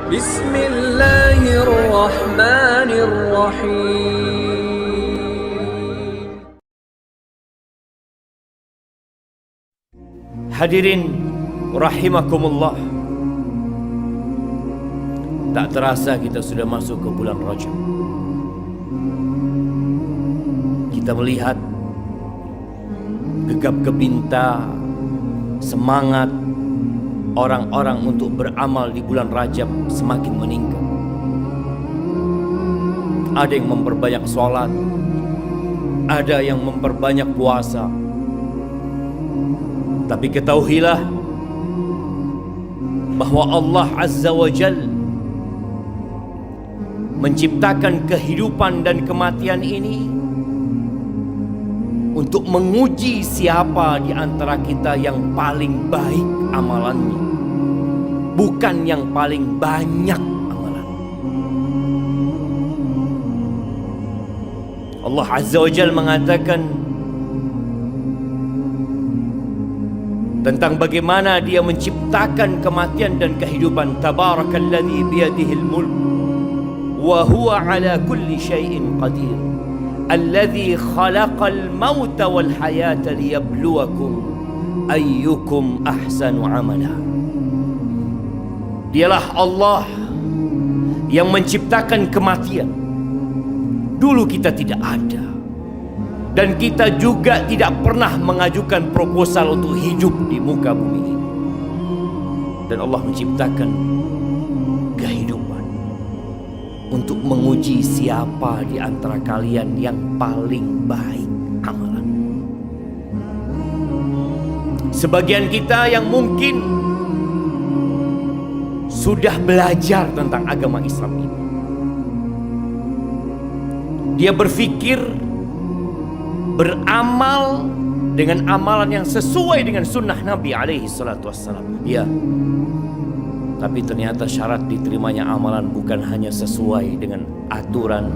Bismillahirrahmanirrahim. Hadirin rahimakumullah. Tak terasa kita sudah masuk ke bulan Rajab. Kita melihat gegap gempita semangat orang-orang untuk beramal di bulan Rajab semakin meningkat. Ada yang memperbanyak sholat, ada yang memperbanyak puasa. Tapi ketahuilah bahwa Allah Azza wa Jalla menciptakan kehidupan dan kematian ini untuk menguji siapa di antara kita yang paling baik amalannya, bukan yang paling banyak amalan. Allah Azza wa Jalla mengatakan tentang bagaimana Dia menciptakan kematian dan kehidupan. Tabarakalladzi biyadihil mulk wa huwa ala kulli syai'in qadir. Alladzi khalaqal mauta wal hayata liyabluwakum ayyukum ahsanu amala. Dialah Allah yang menciptakan kematian. Dulu kita tidak ada. Dan kita juga tidak pernah mengajukan proposal untuk hidup di muka bumi ini. Dan Allah menciptakan kehidupan untuk menguji siapa di antara kalian yang paling baik amalan. Sebagian kita yang mungkin sudah belajar tentang agama Islam ini, dia berpikir beramal dengan amalan yang sesuai dengan sunnah Nabi alaihi salatu wassalam. Ya, tapi ternyata syarat diterimanya amalan bukan hanya sesuai dengan aturan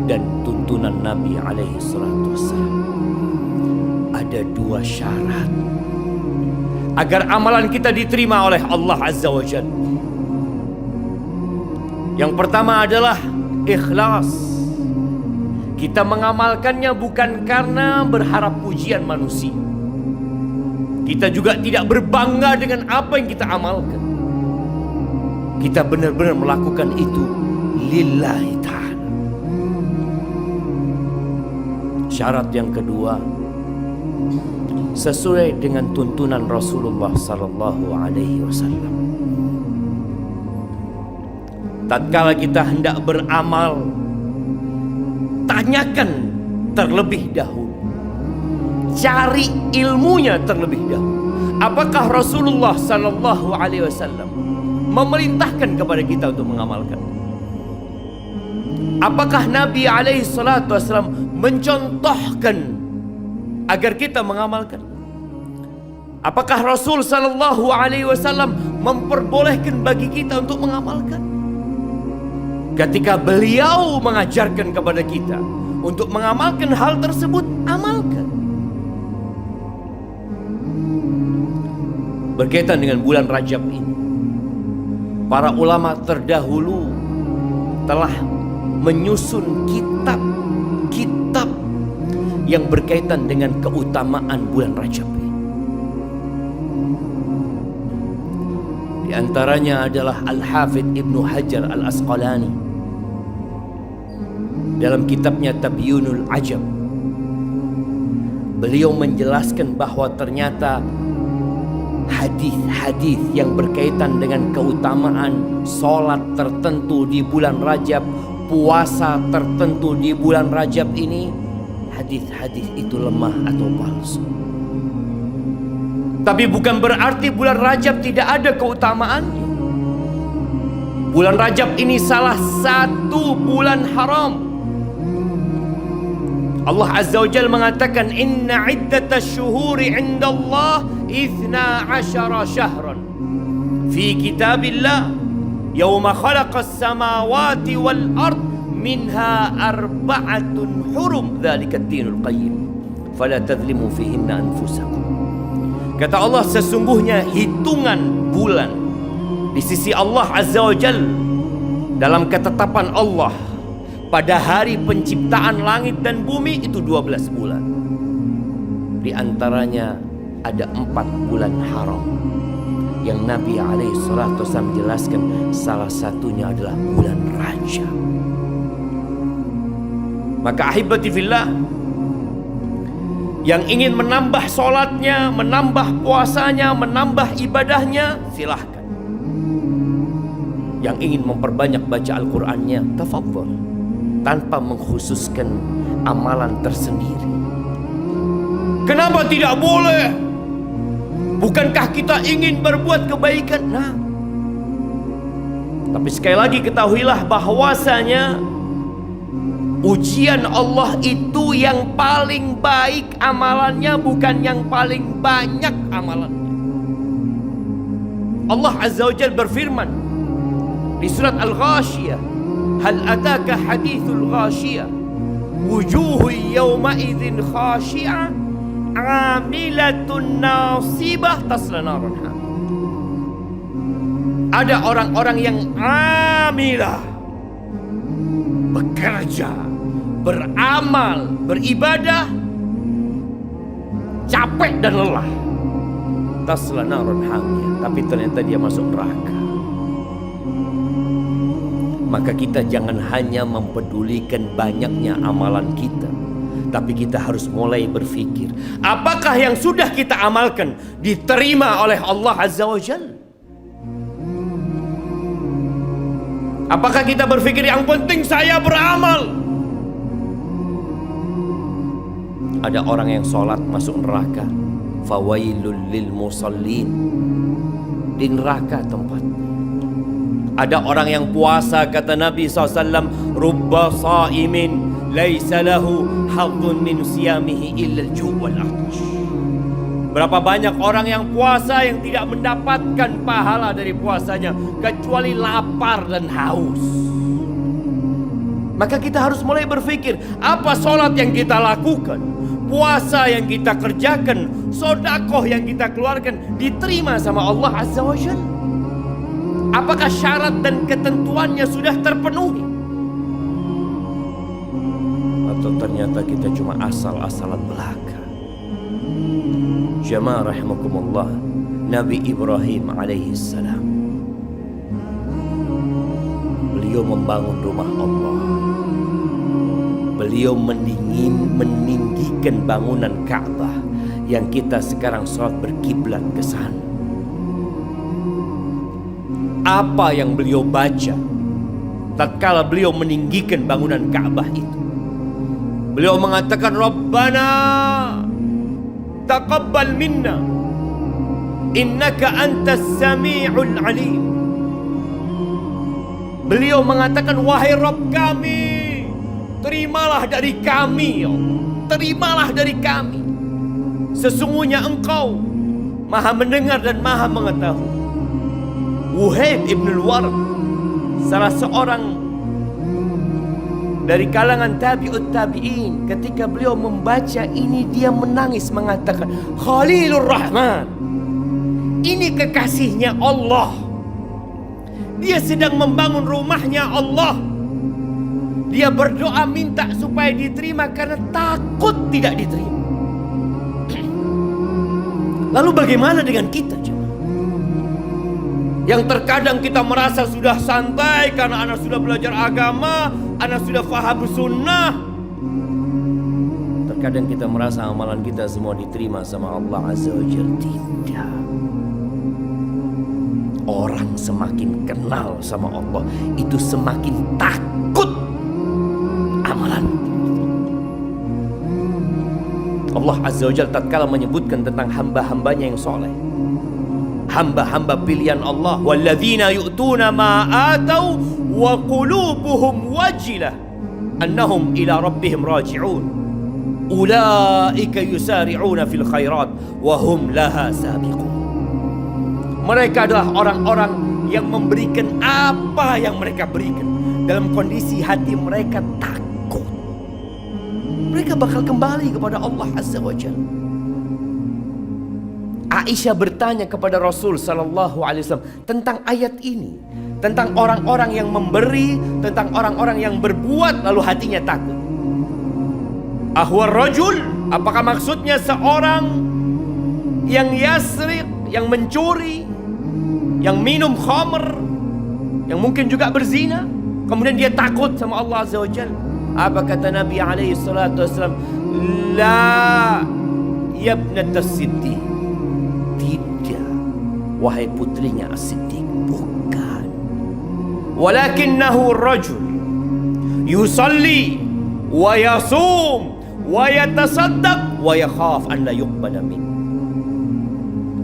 dan tuntunan Nabi alaihi salatu wassalam. Ada dua syarat agar amalan kita diterima oleh Allah Azza wa Jalla. Yang pertama adalah ikhlas. Kita mengamalkannya bukan karena berharap pujian manusia. Kita juga tidak berbangga dengan apa yang kita amalkan. Kita benar-benar melakukan itu lillahi ta'ala. Syarat yang kedua, sesuai dengan tuntunan Rasulullah sallallahu alaihi wasallam. Tatkala kita hendak beramal, tanyakan terlebih dahulu, cari ilmunya terlebih dahulu. Apakah Rasulullah sallallahu alaihi wasallam memerintahkan kepada kita untuk mengamalkan? Apakah Nabi alaihi salatu wasallam mencontohkan agar kita mengamalkan? Apakah Rasul sallallahu alaihi wasallam memperbolehkan bagi kita untuk mengamalkan? Ketika beliau mengajarkan kepada kita untuk mengamalkan hal tersebut, amalkan. Berkaitan dengan bulan Rajab ini, para ulama terdahulu telah menyusun kitab-kitab yang berkaitan dengan keutamaan bulan Rajab ini. Di antaranya adalah Al-Hafidh Ibnu Hajar Al-Asqalani dalam kitabnya Tabyinul Ajab. Beliau menjelaskan bahwa ternyata hadis-hadis yang berkaitan dengan keutamaan solat tertentu di bulan Rajab, puasa tertentu di bulan Rajab ini, hadis-hadis itu lemah atau palsu. Tapi bukan berarti bulan Rajab tidak ada keutamaannya. Bulan Rajab ini salah satu bulan haram. Allah Azza wa Jalla mengatakan, inna iddatash syuhuri 'indallah 12 syahran fi kitabillah yauma khalaqas samawati wal ard minha arba'atun hurum dzalikat dinul qayyim fala tadhlimu fihinna anfusakum. Kata Allah, sesungguhnya hitungan bulan di sisi Allah Azza wa Jalla dalam ketetapan Allah pada hari penciptaan langit dan bumi itu 12 bulan. Di antaranya ada 4 bulan haram yang Nabi SAW jelaskan, salah satunya adalah bulan Rajab. Maka ahibati fillah, yang ingin menambah sholatnya, menambah puasanya, menambah ibadahnya, silahkan. Yang ingin memperbanyak baca Al-Qur'annya, tafadhol, tanpa mengkhususkan amalan tersendiri. Kenapa tidak boleh? Bukankah kita ingin berbuat kebaikan? Nah, tapi sekali lagi ketahuilah bahwasanya ujian Allah itu yang paling baik amalannya, bukan yang paling banyak amalannya. Allah Azza wa Jalla berfirman di surat Al-Ghashiyah, hal ataka hadithul ghashiyah wujuhu yawma idzin khashi'ah amilatun nasibah tasla naran hamiyah. Ada orang-orang yang amilah, bekerja, beramal, beribadah, capek dan lelah, tasla naran hamiyah, tapi ternyata dia masuk neraka. Maka kita jangan hanya mempedulikan banyaknya amalan kita, tapi kita harus mulai berpikir, apakah yang sudah kita amalkan diterima oleh Allah Azza wa Jalla? Apakah kita berpikir yang penting saya beramal? Ada orang yang sholat masuk neraka, fawailul lil musallin, di neraka tempatnya. Ada orang yang puasa, kata Nabi SAW, rubba sa'imin laisa lahu haddun min siyamihi illa al-ju' wal atash. Berapa banyak orang yang puasa yang tidak mendapatkan pahala dari puasanya kecuali lapar dan haus. Maka kita harus mulai berpikir, apa sholat yang kita lakukan, puasa yang kita kerjakan, sedekah yang kita keluarkan diterima sama Allah Azza wa Jalla? Apakah syarat dan ketentuannya sudah terpenuhi? Atau ternyata kita cuma asal-asalan belaka? Jamaah rahimakumullah, Nabi Ibrahim alaihissalam, beliau membangun rumah Allah. Beliau meninggikan bangunan Ka'bah yang kita sekarang sholat berkiblat ke sana. Apa yang beliau baca tatkala beliau meninggikan bangunan Ka'bah itu? Beliau mengatakan, Rabbana taqabbal minna innaka antas sami'ul alim. Beliau mengatakan, wahai Rabb kami, terimalah dari kami, ya Allah, terimalah dari kami. Sesungguhnya Engkau Maha mendengar dan Maha mengetahui. Wuhaib ibn al-Ward, salah seorang dari kalangan tabi'ut tabi'in, ketika beliau membaca ini dia menangis mengatakan, Khalilur Rahman, ini kekasihnya Allah. Dia sedang membangun rumahnya Allah. Dia berdoa minta supaya diterima karena takut tidak diterima. Lalu bagaimana dengan kita? Yang terkadang kita merasa sudah santai karena anak sudah belajar agama, anak sudah paham sunnah. Terkadang kita merasa amalan kita semua diterima sama Allah Azza wa Jalla. Tidak. Orang semakin kenal sama Allah, itu semakin takut amalan. Allah Azza wa Jalla tatkala menyebutkan tentang hamba-hambanya yang soleh, hamba-hamba pilihan Allah, walladzina yu'tuna ma atau wa qulubuhum wajilah annahum ila rabbihim raji'un ulaika yusari'una fil khairat wa hum laha sabiqun. Mereka adalah orang-orang yang memberikan apa yang mereka berikan dalam kondisi hati mereka takut. Mereka bakal kembali kepada Allah Azza wa Jalla. Aisyah bertanya kepada Rasul sallallahu alaihi wasallam tentang ayat ini, tentang orang-orang yang memberi, tentang orang-orang yang berbuat lalu hatinya takut. Ahwar rajul, apakah maksudnya seorang yang yasriq, yang mencuri, yang minum khamr, yang mungkin juga berzina, kemudian dia takut sama Allah Azza wa Jalla? Apa kata Nabi alaihi salatu wasallam? La yabnat as-siddiq. Tidak, wahai putrinya as-siddiq, bukan. Walakinnahu rajul yusalli wa yasum wa yatasaddaq wa yakhaf an la yuqbala min.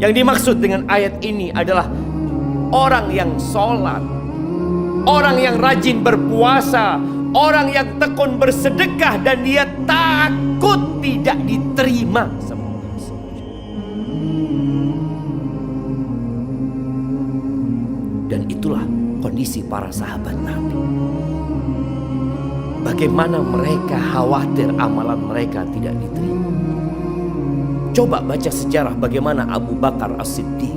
Yang dimaksud dengan ayat ini adalah orang yang sholat, orang yang rajin berpuasa, orang yang tekun bersedekah, dan dia takut tidak diterima sama Allah. Dan itulah kondisi para sahabat Nabi. Bagaimana mereka khawatir amalan mereka tidak diterima. Coba baca sejarah bagaimana Abu Bakar As-Siddiq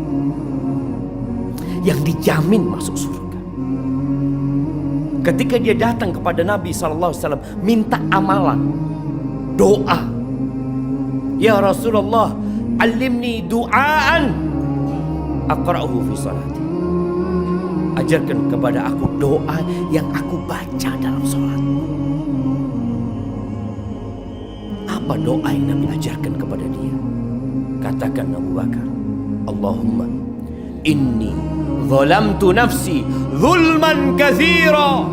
yang dijamin masuk surga. Ketika dia datang kepada Nabi SAW minta amalan, doa. Ya Rasulullah, alimni du'aan aqra'uhu fi salati. Ajarkan kepada aku doa yang aku baca dalam salat. Apa doa yang Nabi ajarkan kepada dia? Katakan Abu Bakar, Allahumma inni zalamtu nafsi zulman katsira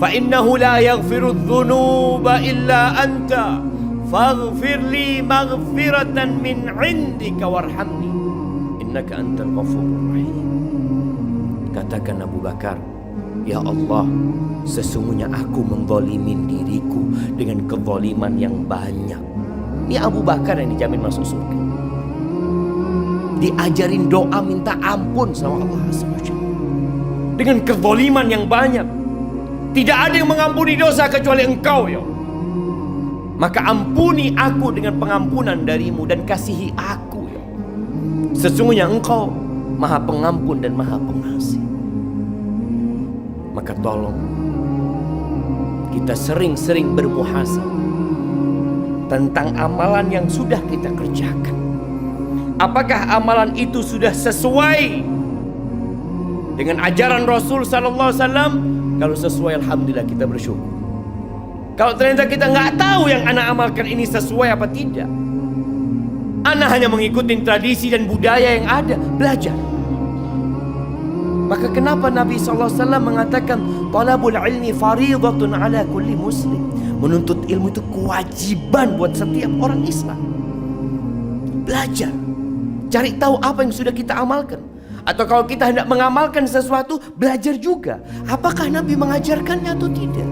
fa innahu la yaghfiru dzunuba illa anta faghfir li maghfiratan min indika warhamni innaka antal ghafurur rahim. Katakan Abu Bakar, ya Allah, sesungguhnya aku menzalimin diriku dengan kezaliman yang banyak. Ini Abu Bakar yang dijamin masuk surga. Diajarin doa minta ampun sama Allah SWT dengan kezaliman yang banyak. Tidak ada yang mengampuni dosa kecuali Engkau, ya. Maka ampuni aku dengan pengampunan darimu dan kasihi aku, ya. Sesungguhnya Engkau Maha Pengampun dan Maha Pengasih. Maka tolong kita sering-sering bermuhasabah tentang amalan yang sudah kita kerjakan. Apakah amalan itu sudah sesuai dengan ajaran Rasul sallallahu alaihi wasallam? Kalau sesuai, alhamdulillah, kita bersyukur. Kalau ternyata kita nggak tahu yang ana amalkan ini sesuai apa tidak, ana hanya mengikuti tradisi dan budaya yang ada, belajar. Maka kenapa Nabi SAW mengatakan talabul ilmi faridatun ala kulli muslim. Menuntut ilmu itu kewajiban buat setiap orang Islam. Belajar, cari tahu apa yang sudah kita amalkan. Atau kalau kita hendak mengamalkan sesuatu, belajar juga apakah Nabi mengajarkannya atau tidak.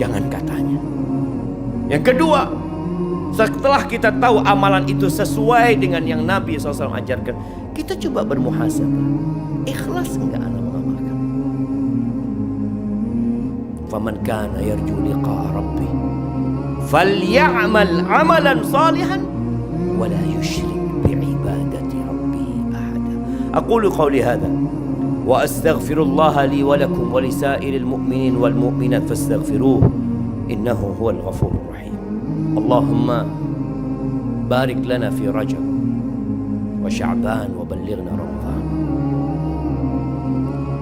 Jangan katanya. Yang kedua, setelah kita tahu amalan itu sesuai dengan yang Nabi SAW ajarkan, kita coba bermuhasabah. Ikhlas enggak anak mengamalkan? Faman kana yarju liqa rabbih falya'mal 'amalan salihan wa la yusyrik bi'ibadati rabbih ahada. Aqulu qawli hadha wa astaghfirullah li wa lakum wa lisairil mu'minin wal mu'minat fastaghfiruhu innahu huwal ghafurur rahim. Allahumma barik lana fi Rajab wa Sya'ban wa ballighna Ramadan.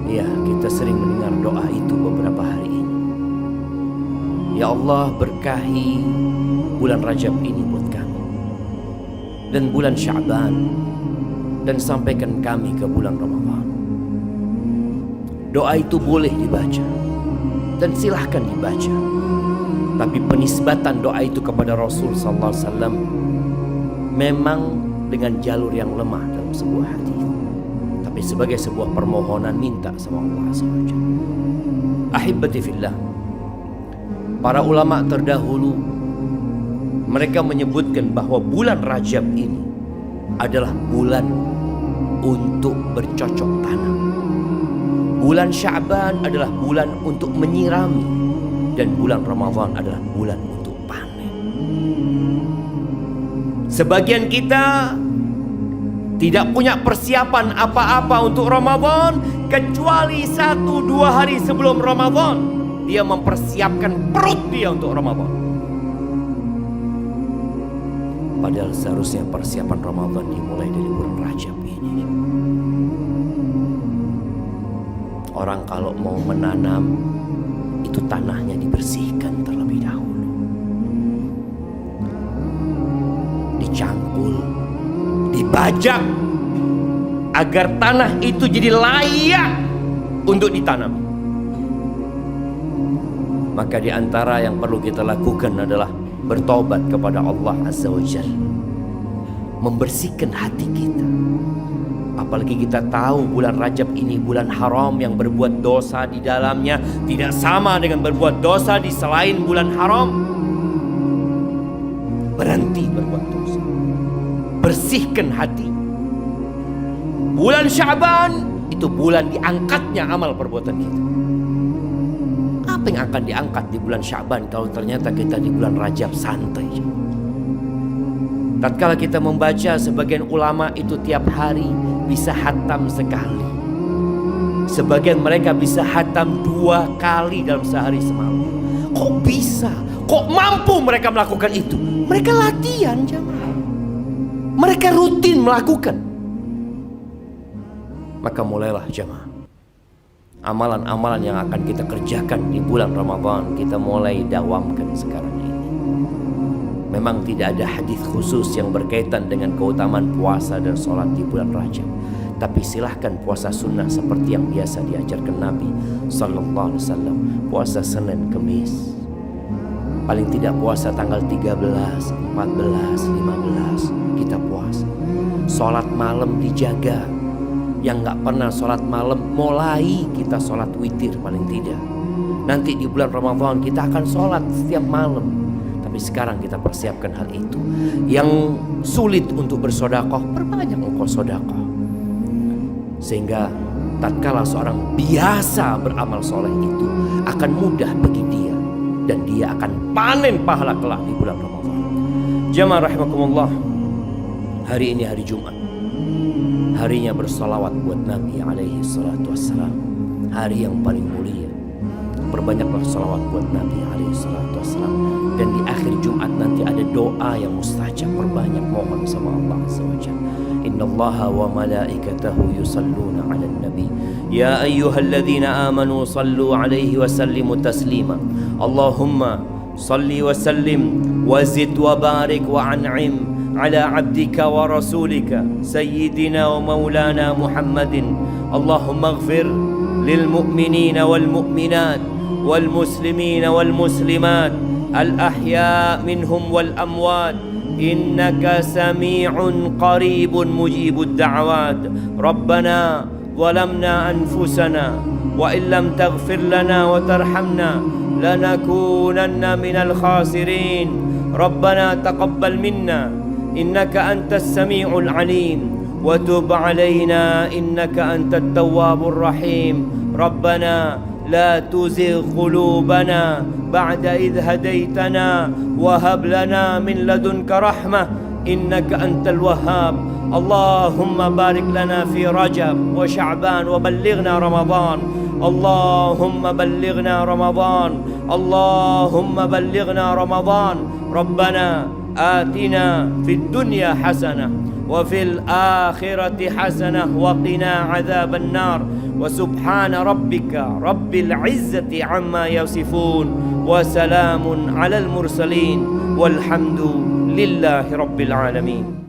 Ya, kita sering mendengar doa itu beberapa hari ini. Ya Allah, berkahi bulan Rajab ini buat kami dan bulan Sya'ban, dan sampaikan kami ke bulan Ramadan. Doa itu boleh dibaca dan silahkan dibaca, tapi penisbatan doa itu kepada Rasul sallallahu alaihi wasallam memang dengan jalur yang lemah dalam sebuah hadis, tapi sebagai sebuah permohonan minta sama Allah SWT. Ahibati fillah, para ulama terdahulu mereka menyebutkan bahwa bulan Rajab ini adalah bulan untuk bercocok tanam. Bulan Sya'ban adalah bulan untuk menyirami, dan bulan Ramadan adalah bulan untuk panen. Sebagian kita tidak punya persiapan apa-apa untuk Ramadan, kecuali 1-2 hari sebelum Ramadan dia mempersiapkan perut dia untuk Ramadan. Padahal seharusnya persiapan Ramadan dimulai dari bulan Rajab ini. Orang kalau mau menanam, itu tanahnya dibersihkan terlebih dahulu, dicangkul, dibajak, agar tanah itu jadi layak untuk ditanam. Maka di antara yang perlu kita lakukan adalah bertobat kepada Allah Azza wa Jalla, membersihkan hati kita. Apalagi kita tahu bulan Rajab ini bulan haram, yang berbuat dosa di dalamnya tidak sama dengan berbuat dosa di selain bulan haram. Berhenti berbuat dosa, bersihkan hati. Bulan Sya'ban itu bulan diangkatnya amal perbuatan kita. Apa yang akan diangkat di bulan Sya'ban kalau ternyata kita di bulan Rajab santai? Tatkala kita membaca, sebagian ulama itu tiap hari bisa hatam sekali. Sebagian mereka bisa hatam 2 kali dalam sehari semalam. Kok bisa? Kok mampu mereka melakukan itu? Mereka latihan, jemaah. Mereka rutin melakukan. Maka mulailah, jemaah, amalan-amalan yang akan kita kerjakan di bulan Ramadan kita mulai dawamkan sekarang ini. Memang tidak ada hadis khusus yang berkaitan dengan keutamaan puasa dan sholat di bulan Rajab. Tapi silahkan puasa sunnah seperti yang biasa diajarkan Nabi Sallallahu Alaihi Wasallam. Puasa Senin, Kemis. Paling tidak puasa tanggal 13, 14, 15 kita puasa. Sholat malam dijaga. Yang gak pernah sholat malam, mulai kita sholat witir paling tidak. Nanti di bulan Ramadan kita akan sholat setiap malam. Tapi sekarang kita persiapkan hal itu. Yang sulit untuk bersodakoh, perbanyak engkau sodakoh. Sehingga tatkala seorang biasa beramal soleh itu akan mudah bagi dia, dan dia akan panen pahala kelak di bulan Ramadan. Jamaah rahimakumullah, hari ini hari Jumat, harinya bersolawat buat Nabi alaihi salatu wassalam, hari yang paling mulia. Perbanyaklah salawat buat Nabi alaihi salatu wassalam. Dan di akhir Jumat nanti ada doa yang mustajab. Perbanyak mohon sama Allah Azza wa Jalla. Innallaha wa malaikatahu yusalluna 'alan nabi ya ayyuhalladzina amanu sallu 'alaihi wa sallimu taslima. Allahumma salli wa sallim wa zid wa barik wa an'im ala 'abdika wa rasulika sayyidina wa maulana Muhammadin. Allahumma ighfir lil mu'minina wal mu'minat wal muslimina wal muslimat al-ahya minhum wal amwat innaka sami'un qaribun mujibud da'wat. Rabbana zalamna anfusana wa illam taghfir lana wa tarhamna lanakunanna minal khasirin. Rabbana taqabbal minna innaka antas sami'ul alim wa tub alaina innaka antat tawwabur rahim. Rabbana لا تزغ قلوبنا بعد إذ هديتنا وهب لنا من لدنك رحمة إنك أنت الوهاب. اللهم بارك لنا في رجب وشعبان وبلغنا رمضان. اللهم بلغنا رمضان. اللهم بلغنا رمضان. ربنا آتنا في الدنيا حسنة وفي الآخرة حسنة وقنا عذاب النار. وسبحان ربك رب العزة عما يصفون وسلام على المرسلين والحمد لله رب العالمين.